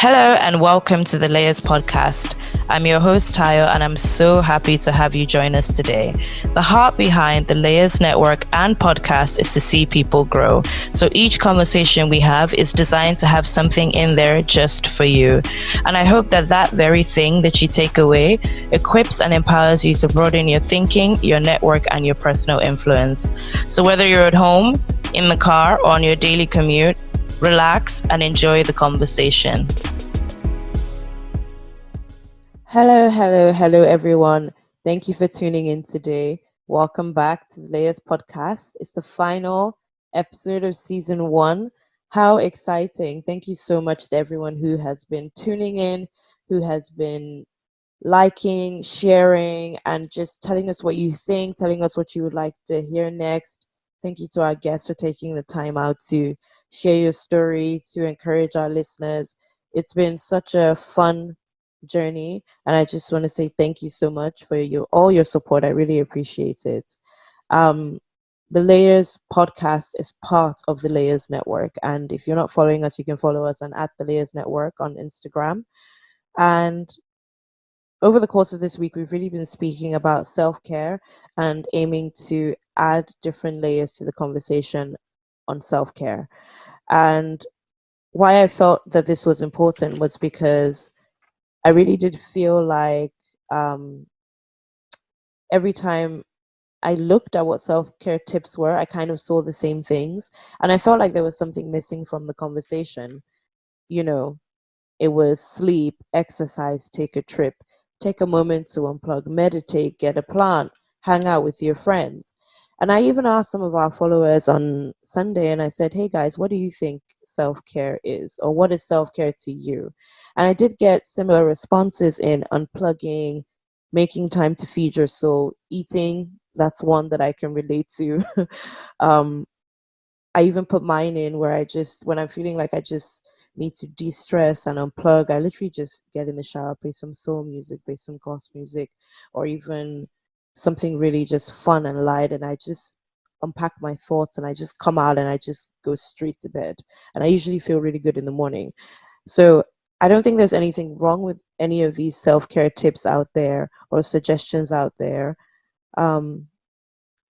Hello and welcome to the Layers podcast. I'm your host Tayo and I'm so happy to have you join us today. The heart behind the Layers network and podcast is to see people grow. So each conversation we have is designed to have something in there just for you. And I hope that that very thing that you take away equips and empowers you to broaden your thinking, your network, and your personal influence. So whether you're at home, in the car, or on your daily commute, relax and enjoy the conversation. Hello, everyone. Thank you for tuning in today. Welcome back to the Layers podcast. It's the final episode of season 1. How exciting. Thank you so much to everyone who has been tuning in, who has been liking, sharing, and just telling us what you think, telling us what you would like to hear next. Thank you to our guests for taking the time out to share your story, to encourage our listeners. It's been such a fun journey, and I just want to say thank you so much for all your support. I really appreciate it. Um, the Layers podcast is part of the Layers Network, and if you're not following us, you can follow us on @the Layers Network on Instagram. And over the course of this week, we've really been speaking about self-care and aiming to add different layers to the conversation on self-care. And why I felt that this was important was because I really did feel like every time I looked at what self-care tips were, I kind of saw the same things. And I felt like there was something missing from the conversation. You know, it was sleep, exercise, take a trip, take a moment to unplug, meditate, get a plant, hang out with your friends. And I even asked some of our followers on Sunday and I said, hey guys, what do you think self-care is? Or what is self-care to you? And I did get similar responses in unplugging, making time to feed your soul, eating. That's one that I can relate to. um, I even put mine in where when I'm feeling like I just need to de-stress and unplug, I literally just get in the shower, play some soul music, play some gospel music, or even something really just fun and light, and I just unpack my thoughts and I just come out and I just go straight to bed. And I usually feel really good in the morning. So I don't think there's anything wrong with any of these self-care tips out there or suggestions out there. Um,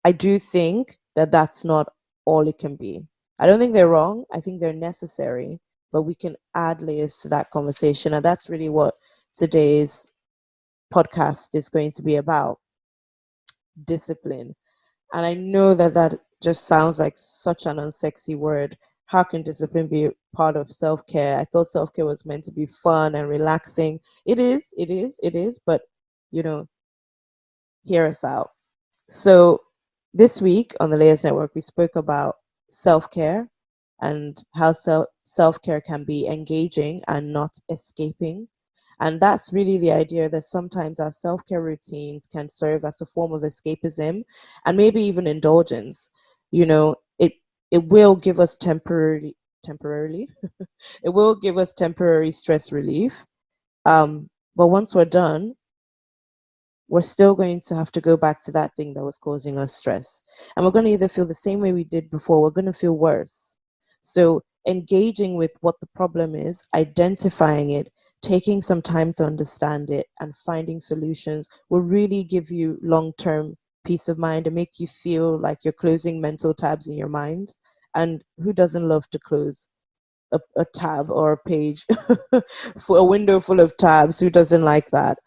I do think that that's not all it can be. I don't think they're wrong. I think they're necessary, but we can add layers to that conversation. And that's really what today's podcast is going to be about: discipline. And I know that that just sounds like such an unsexy word. How can discipline be part of self care? I thought self care was meant to be fun and relaxing. It is. But, you know, hear us out. So this week on the Layers Network, we spoke about self-care and how self-care can be engaging and not escaping. And that's really the idea that sometimes our self-care routines can serve as a form of escapism and maybe even indulgence. You know, it will give us temporarily, it will give us temporary stress relief. But once we're done, we're still going to have to go back to that thing that was causing us stress. And we're going to either feel the same way we did before, we're going to feel worse. So, engaging with what the problem is, identifying it, taking some time to understand it, and finding solutions will really give you long term peace of mind and make you feel like you're closing mental tabs in your mind. And who doesn't love to close a tab or a page for a window full of tabs? Who doesn't like that?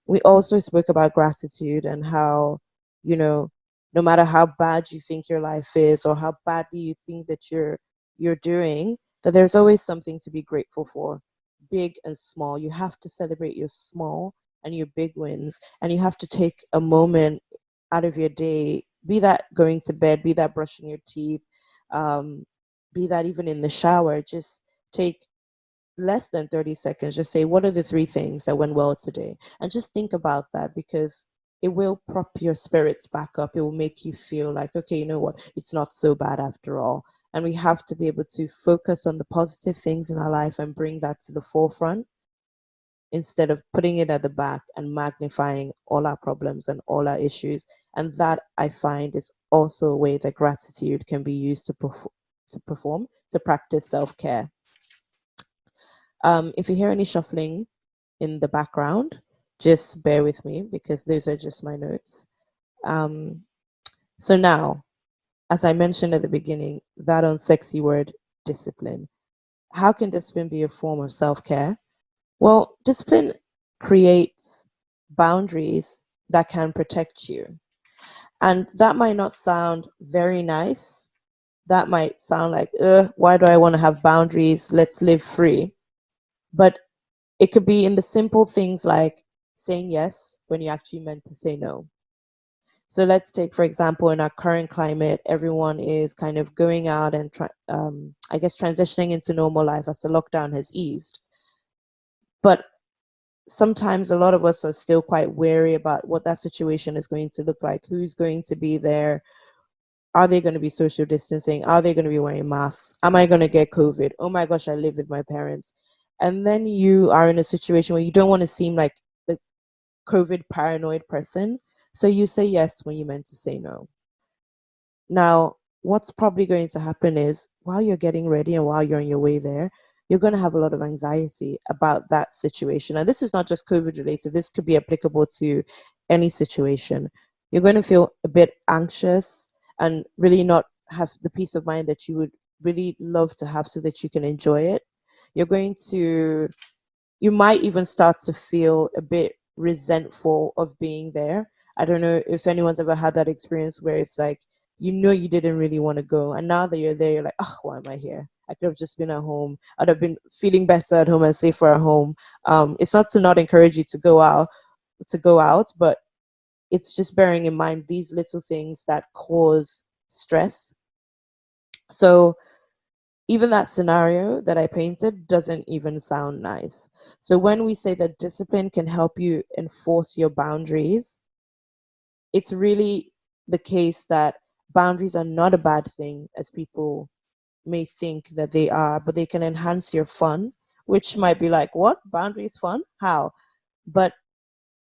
We also spoke about gratitude and how, you know, no matter how bad you think your life is or how badly you think that you're doing, that there's always something to be grateful for, big and small. You have to celebrate your small and your big wins, and you have to take a moment out of your day, be that going to bed, be that brushing your teeth, um, be that even in the shower. Just take less than 30 seconds. Just say, what are the 3 things that went well today? And just think about that, because it will prop your spirits back up. It will make you feel like, okay, you know what? It's not so bad after all. And we have to be able to focus on the positive things in our life and bring that to the forefront instead of putting it at the back and magnifying all our problems and all our issues. And that, I find, is also a way that gratitude can be used to practice self-care. If you hear any shuffling in the background, just bear with me because those are just my notes. Um, so now, as I mentioned at the beginning, that unsexy word, discipline. How can discipline be a form of self-care? Well, discipline creates boundaries that can protect you. And that might not sound very nice. That might sound like, why do I want to have boundaries? Let's live free. But it could be in the simple things like saying yes when you actually meant to say no. So let's take, for example, in our current climate, everyone is kind of going out and, I guess, transitioning into normal life as the lockdown has eased. But sometimes a lot of us are still quite wary about what that situation is going to look like, who's going to be there, are they going to be social distancing, are they going to be wearing masks, am I going to get COVID, oh my gosh, I live with my parents. And then you are in a situation where you don't want to seem like the COVID paranoid person, so you say yes when you meant to say no. Now, what's probably going to happen is while you're getting ready and while you're on your way there, you're going to have a lot of anxiety about that situation. And this is not just COVID related, this could be applicable to any situation. You're going to feel a bit anxious and really not have the peace of mind that you would really love to have so that you can enjoy it. You're going to, you might even start to feel a bit resentful of being there. I don't know if anyone's ever had that experience where it's like, you know, you didn't really want to go. And now that you're there, you're like, oh, why am I here? I could have just been at home. I'd have been feeling better at home and safer at home. It's not to not encourage you to go out, but it's just bearing in mind these little things that cause stress. So even that scenario that I painted doesn't even sound nice. So when we say that discipline can help you enforce your boundaries, it's really the case that boundaries are not a bad thing as people may think that they are, but they can enhance your fun, which might be like, what? Boundaries fun? How? But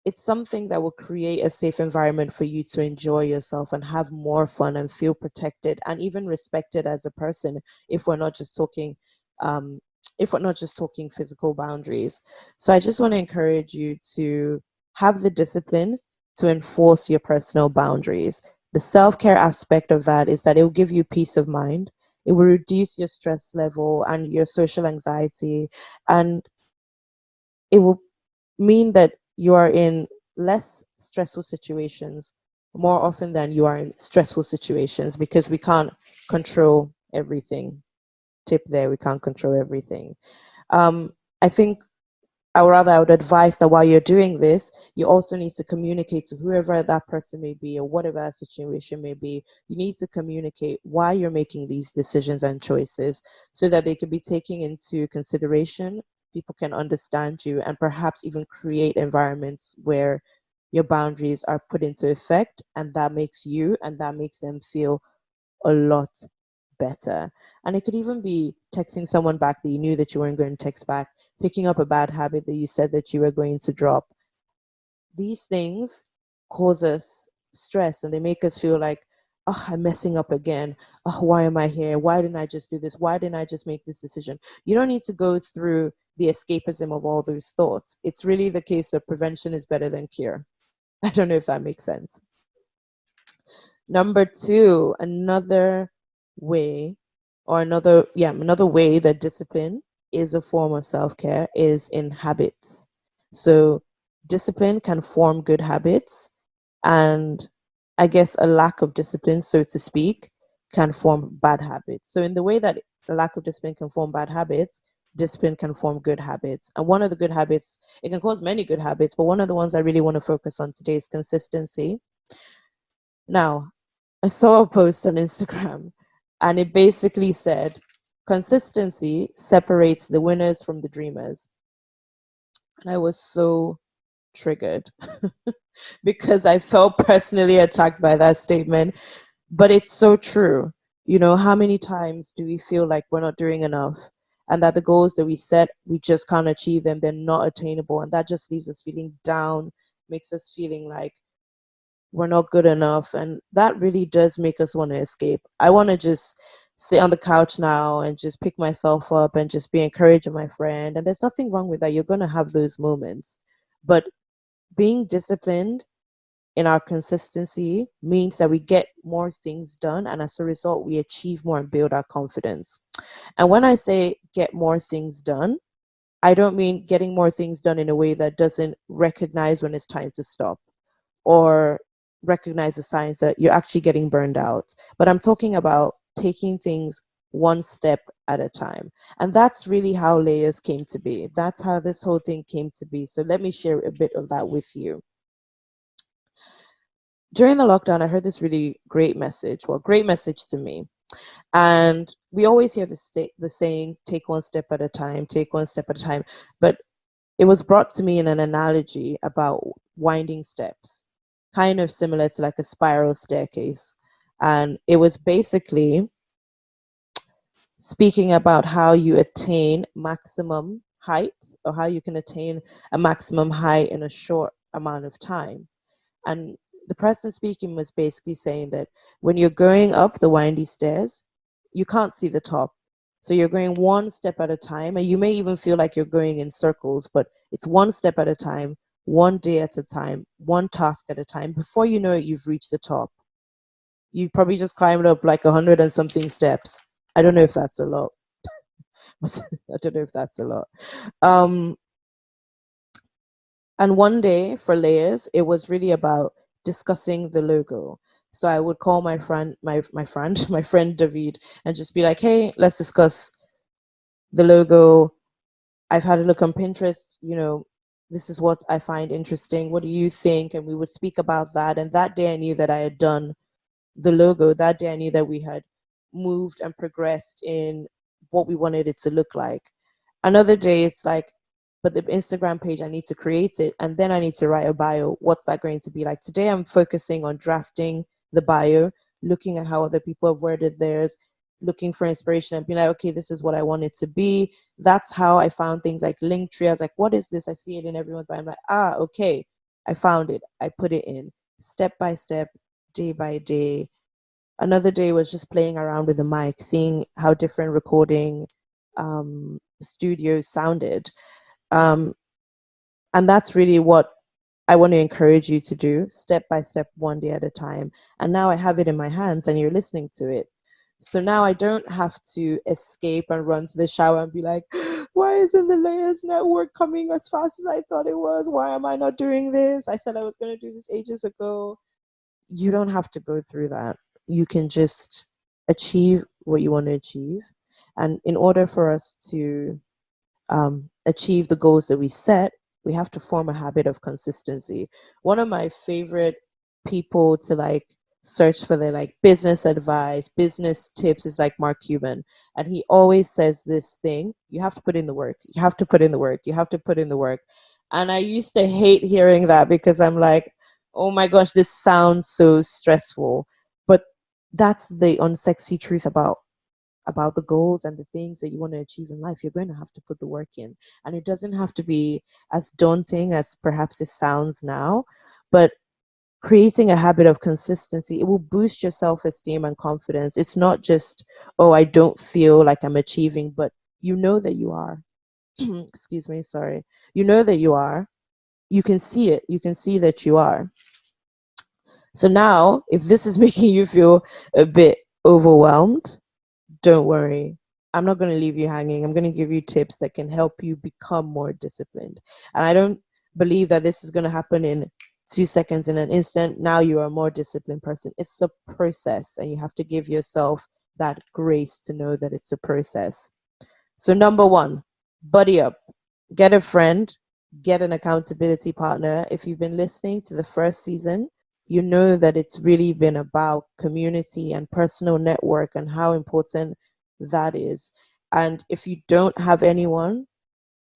it's something that will create a safe environment for you to enjoy yourself and have more fun and feel protected and even respected as a person if we're not just talking um, if we're not just talking physical boundaries. So I just want to encourage you to have the discipline to enforce your personal boundaries. The self-care aspect of that is that it will give you peace of mind. It will reduce your stress level and your social anxiety, and it will mean that you are in less stressful situations more often than you are in stressful situations, because we can't control everything. Tip there, we can't control everything. I think I would advise that while you're doing this, you also need to communicate to whoever that person may be or whatever that situation may be. You need to communicate why you're making these decisions and choices so that they can be taken into consideration. People can understand you and perhaps even create environments where your boundaries are put into effect, and that makes you and that makes them feel a lot better. And it could even be texting someone back that you knew that you weren't going to text back, picking up a bad habit that you said that you were going to drop. These things cause us stress and they make us feel like, oh, I'm messing up again. Oh, why am I here? Why didn't I just do this? Why didn't I just make this decision? You don't need to go through the escapism of all those thoughts. It's really the case of prevention is better than cure. I don't know if that makes sense. Number two, another way another way that discipline is a form of self-care is in habits. So discipline can form good habits, and I guess a lack of discipline, so to speak, can form bad habits. So in the way that a lack of discipline can form bad habits, discipline can form good habits. And one of the good habits, it can cause many good habits, but one of the ones I really want to focus on today is consistency. Now, I saw a post on Instagram and it basically said, consistency separates the winners from the dreamers. And I was so triggered because I felt personally attacked by that statement. But it's so true. You know, how many times do we feel like we're not doing enough and that the goals that we set, we just can't achieve them, they're not attainable. And that just leaves us feeling down, makes us feeling like we're not good enough, and that really does make us want to escape. I want to just sit on the couch now and just pick myself up and just be encouraging my friend. And there's nothing wrong with that. You're going to have those moments. But being disciplined in our consistency means that we get more things done. And as a result, we achieve more and build our confidence. And when I say get more things done, I don't mean getting more things done in a way that doesn't recognize when it's time to stop or recognize the signs that you're actually getting burned out. But I'm talking about taking things one step at a time. And that's really how layers came to be. That's how this whole thing came to be. So let me share a bit of that with you. During the lockdown, I heard this really great message. Well, great message to me. And we always hear the saying, take one step at a time, take one step at a time. But it was brought to me in an analogy about winding steps, kind of similar to like a spiral staircase. And it was basically speaking about how you attain maximum height, or how you can attain a maximum height in a short amount of time. And the person speaking was basically saying that when you're going up the windy stairs, you can't see the top. So you're going one step at a time, and you may even feel like you're going in circles, but it's one step at a time, one day at a time, one task at a time. Before you know it, you've reached the top. You probably just climbed up like 100 and something steps. I don't know if that's a lot. I don't know if that's a lot. Um, And one day for layers, it was really about discussing the logo. So I would call my friend David, and just be like, hey, let's discuss the logo. I've had a look on Pinterest, this is what I find interesting. What do you think? And we would speak about that. And that day I knew that I had done the logo. That day I knew that we had moved and progressed in what we wanted it to look like. Another day it's like, but the Instagram page, I need to create it, and then I need to write a bio. What's that going to be like? Today I'm focusing on drafting the bio, looking at how other people have worded theirs, looking for inspiration and being like, okay, this is what I want it to be. That's how I found things like Linktree. I was like, what is this? I see it in everyone's bio. I'm like, okay, I found it. I put it in step by step, day by day. Another day was just playing around with the mic, seeing how different recording studios sounded. Um, and that's really what I want to encourage you to do, step by step, one day at a time. And now I have it in my hands and you're listening to it. So now I don't have to escape and run to the shower and be like, why isn't the Layers Network coming as fast as I thought it was? Why am I not doing this? I said I was going to do this ages ago. You don't have to go through that. You can just achieve what you want to achieve. And in order for us to achieve the goals that we set, we have to form a habit of consistency. One of my favorite people to like search for their like business advice, business tips is like Mark Cuban. And he always says this thing: you have to put in the work. You have to put in the work. You have to put in the work. And I used to hate hearing that because I'm like, oh my gosh, this sounds so stressful. But that's the unsexy truth about the goals and the things that you want to achieve in life. You're going to have to put the work in, and it doesn't have to be as daunting as perhaps it sounds now, but creating a habit of consistency, it will boost your self-esteem and confidence. It's not just, oh, I don't feel like I'm achieving, but you know that you are. Excuse me, sorry. You know that you are. You can see it. You can see that you are. So now, if this is making you feel a bit overwhelmed, don't worry. I'm not going to leave you hanging. I'm going to give you tips that can help you become more disciplined. And I don't believe that this is going to happen in 2 seconds, in an instant. Now you are a more disciplined person. It's a process, and you have to give yourself that grace to know that it's a process. So, number one, buddy up. Get a friend, get an accountability partner. If you've been listening to the first season, you know that it's really been about community and personal network and how important that is. And if you don't have anyone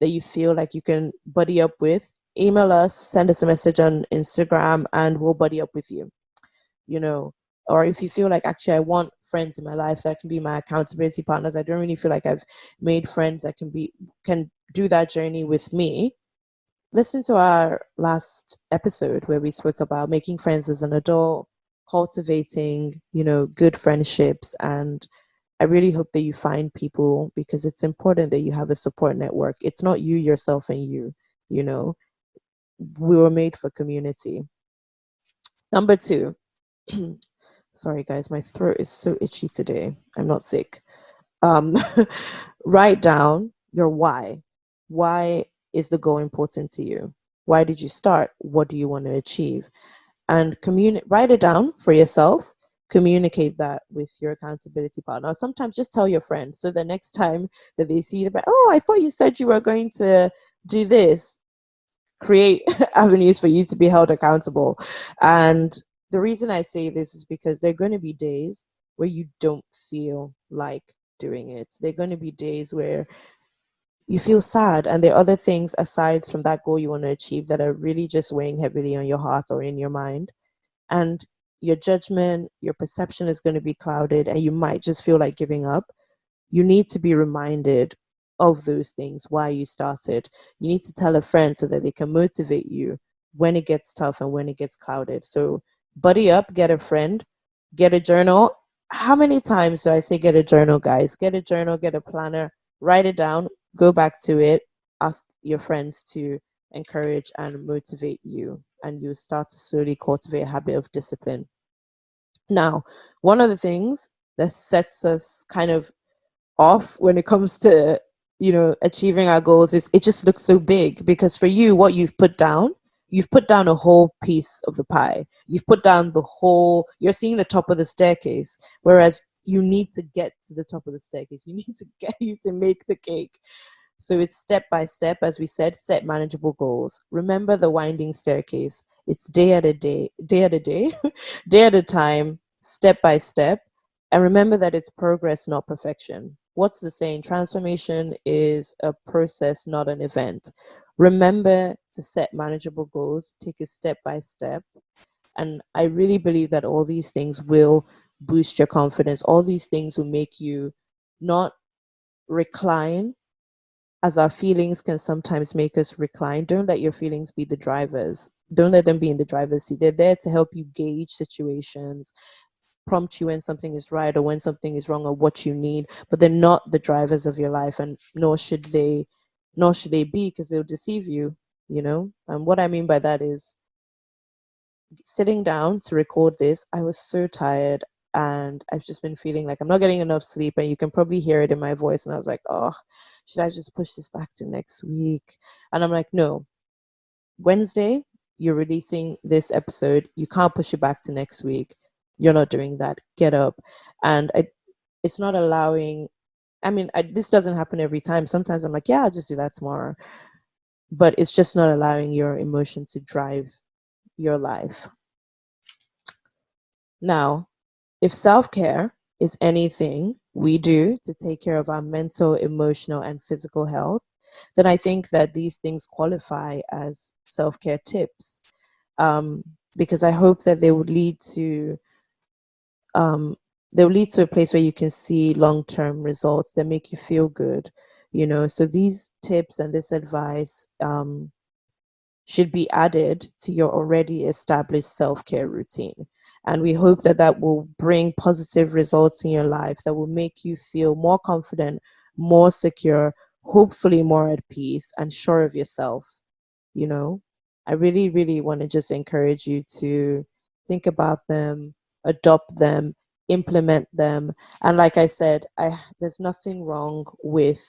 that you feel like you can buddy up with, email us, send us a message on Instagram, and we'll buddy up with you. You know, or if you feel like, actually, I want friends in my life that can be my accountability partners. I don't really feel like I've made friends that can do that journey with me. Listen to our last episode where we spoke about making friends as an adult, cultivating, good friendships, and I really hope that you find people, because it's important that you have a support network. It's not you, yourself, and you know. We were made for community. Number two, sorry guys, my throat is so itchy today. I'm not sick. Um, write down your why. Why is the goal important to you? Why did you start? What do you want to achieve? And write it down for yourself. Communicate that with your accountability partner. Sometimes just tell your friend, so the next time that they see you, they're like, oh, I thought you said you were going to do this. Create avenues for you to be held accountable. And the reason I say this is because there are going to be days where you don't feel like doing it. There are going to be days where you feel sad, and there are other things aside from that goal you want to achieve that are really just weighing heavily on your heart or in your mind. And your judgment, your perception is going to be clouded, and you might just feel like giving up. You need to be reminded of those things, why you started. You need to tell a friend so that they can motivate you when it gets tough and when it gets clouded. So buddy up, get a friend, get a journal. How many times do I say get a journal, guys? Get a journal, get a planner, write it down, go back to it, ask your friends to encourage and motivate you, and you start to slowly cultivate a habit of discipline. Now, one of the things that sets us kind of off when it comes to achieving our goals is it just looks so big, because for you, what you've put down a whole piece of the pie. You've put down you're seeing the top of the staircase, whereas you need to get to the top of the staircase. You need to get you to make the cake. So it's step by step. As we said, set manageable goals. Remember the winding staircase. It's day at a day, day at a day, day at a time, step by step. And remember that it's progress, not perfection. What's the saying? Transformation is a process, not an event. Remember to set manageable goals, take it step by step. And I really believe that all these things will boost your confidence. All these things will make you not recline, as our feelings can sometimes make us recline. Don't let your feelings be the drivers. Don't let them be in the driver's seat. They're there to help you gauge situations, prompt you when something is right or when something is wrong or what you need, but they're not the drivers of your life, and nor should they be, because they'll deceive you. And what I mean by that is, sitting down to record this, I was so tired, and I've just been feeling like I'm not getting enough sleep, and you can probably hear it in my voice. And I was like, oh, should I just push this back to next week? And I'm like, no. Wednesday, you're releasing this episode. You can't push it back to next week. You're not doing that. Get up. And it's not allowing. I mean, this doesn't happen every time. Sometimes I'm like, yeah, I'll just do that tomorrow. But it's just not allowing your emotions to drive your life. Now, if self-care is anything we do to take care of our mental, emotional, and physical health, then I think that these things qualify as self-care tips, because I hope that they would lead to a place where you can see long-term results that make you feel good. So these tips and this advice should be added to your already established self-care routine. And we hope that that will bring positive results in your life, that will make you feel more confident, more secure, hopefully more at peace and sure of yourself. I really, really want to just encourage you to think about them, adopt them, implement them. And like I said, there's nothing wrong with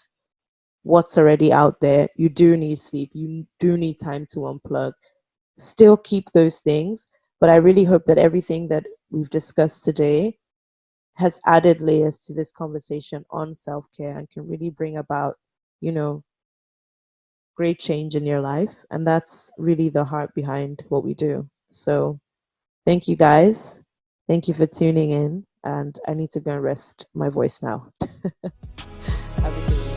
what's already out there. You do need sleep. You do need time to unplug. Still keep those things. But I really hope that everything that we've discussed today has added layers to this conversation on self-care and can really bring about, great change in your life. And that's really the heart behind what we do. So thank you guys. Thank you for tuning in. And I need to go and rest my voice now. Have a good one.